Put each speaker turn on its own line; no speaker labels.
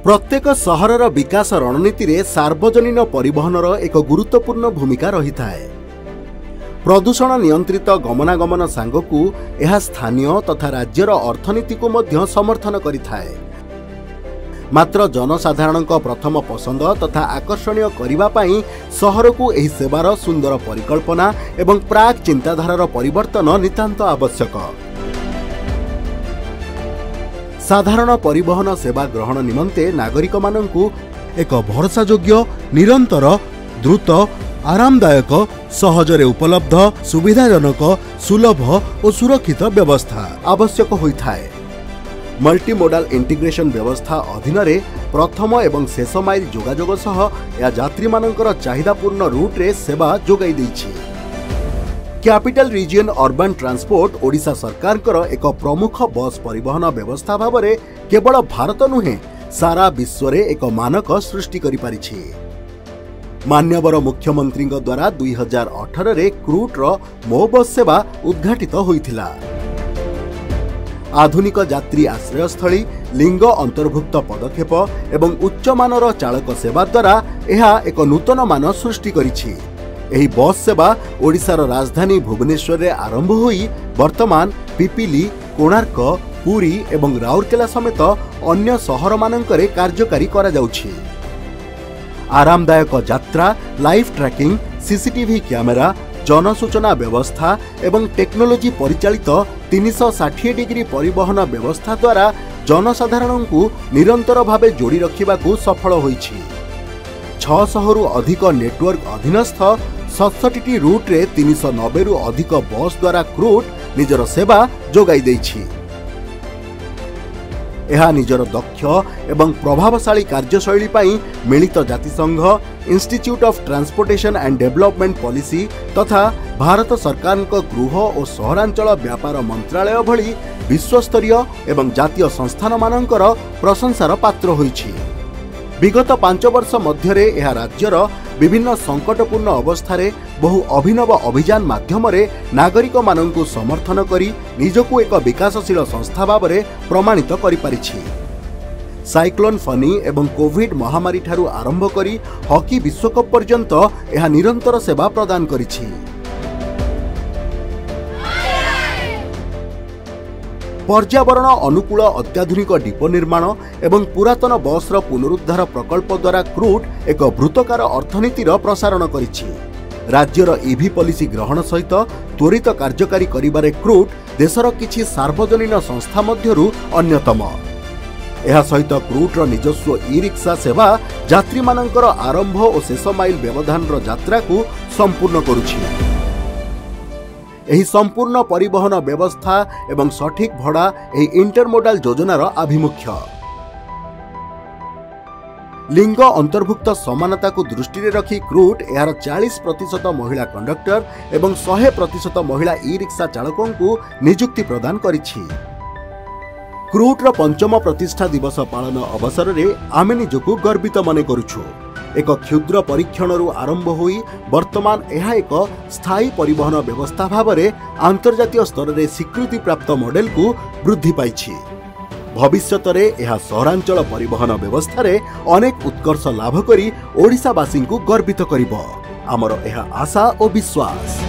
प्रत्येक सहरर विकास रणनीति रे सार्वजनिक परिवहनर एक गुरुत्वपूर्ण भूमिका रही थाए। प्रदूषण नियंत्रित गमनागमन सांगकु यह स्थानीय तथा राज्यर अर्थनीति को मध्य समर्थन करिथाए। मात्र जनसाधारण प्रथम पसंद तथा आकर्षणीय करिबा पई सहर को एही सेवार सुंदर परिकल्पना एवं प्राक चिंताधारार परिवर्तन नितांत आवश्यक। साधारण परिवहन सेवा ग्रहण निमंते नागरिक मानंकु एक भरोसायोग्य निरंतर द्रुत आरामदायक सहजरे उपलब्ध सुविधाजनक सुलभ और सुरक्षित व्यवस्था आवश्यक होइथाए। मल्टीमोडाल इंटीग्रेशन व्यवस्था अधीन रे प्रथम एवं शेष माइल जोगाजोग सह या यात्री मानकर चाहिदापूर्ण रूट रे सेवा जोगाई दैछि। Capital region urban transport Odisha सरकार एक प्रमुख बस परिवहन व्यवस्था भाव में केवल भारत नुहे सारा विश्व रे एक मानक सृष्टि करि पारिछि। मान्यवर मुख्यमंत्री द्वारा 2018 रे क्रूट रो मो बस सेवा उद्घाटित होइथिला। आधुनिक यात्री आश्रयस्थली लिंग अंतर्भुक्त पदक्षेप एवं उच्च मानर चालक सेवा द्वारा यह एक नूतन मान सृष्टि करिछि। एही बस सेवा ओडिशार राजधानी भुवनेश्वर रे आरंभ होई वर्तमान पिपिली, कोणार्क, पुरी एवं राउरकेला समेत अन्य सहर मानंकरे कार्यकारी करा जाउछि। आरामदायक यात्रा, लाइव ट्रैकिंग, सीसीटीवी कैमेरा, जनसूचना व्यवस्था एवं टेक्नोलोजी परिचालित 360 डिग्री परिवहन व्यवस्था द्वारा जनसाधारण को निरंतर भावे जोड़ी रखिबाकू सफल होइछि। 600 रु अधिक नेटवर्क अधीनस्थ 67 रूट रे 390 रु अधिक बस द्वारा क्रूट निजर सेवा जोगाई दैछि। यह निजर दक्ष एवं प्रभावशाली कार्यशैली पाई मिलित जातिसंघ, institute of transportation and development policy तथा भारत सरकार गृह और सहरांचल व्यापार मंत्रालय भली विश्वस्तरीय एवं जातीय संस्थान मानकर प्रशंसार पात्र होइछि। विगत 5 वर्ष मध्यरे यह राज्यर विभिन्न संकटपूर्ण अवस्थारे बहु अभिनव अभियान माध्यमरे नागरिक मानंकु समर्थन करी निजकु एक विकासशील संस्था भावरे प्रमाणित करि पारिछि। साइक्लोन फनी एवं कोविड महामारी ठारू आरंभ करी हॉकी विश्वकप पर्यंत यह निरंतर सेवा प्रदान करिछि। पर्यावरण अनुकूल अत्याधुनिक डिपो निर्माण एवं पुरातन बसर पुनरुद्धार प्रकल्प द्वारा क्रूट एक बृहत्कार अर्थनीतिर प्रसारण करिछि। राज्यर ईवी पॉलिसी ग्रहण सहित त्वरित कार्यकारी करिबारे क्रूट देशर किछि सार्वजनिक संस्था मध्यरु अन्यतम। एहा सहित क्रूटर निजस्व ई रिक्शा सेवा यात्री मानकर आरंभ और शेष माइल व्यवधान यात्रा को संपूर्ण करुछि। एही संपूर्ण परिवहन व्यवस्था एवं सठिक भड़ा एही इंटरमोडाल योजनार आभिमुख्य। लिंग अंतर्भुक्त समानता को दृष्टि रखी क्रूट यार 40% महिला कंडक्टर एवं 100% महिला ई रिक्शा चालकों को नियुक्ति प्रदान करिछि। क्रूटर 5म प्रतिष्ठा दिवस पालन अवसर रे आमे निजको गर्वित मने करूछु। एक क्षुद्र परीक्षण आरंभ होई वर्तमान यह एक स्थायी परिवहन व्यवस्था भावरे अंतर्जातीय स्तर रे स्वीकृति प्राप्त मॉडल को वृद्धि पाइछि। भविष्यत रे यह सहरांचल परिवहन व्यवस्था रे अनेक उत्कर्ष लाभ करी ओडिशावासी को गर्वित करिब। आमर यह आशा और विश्वास।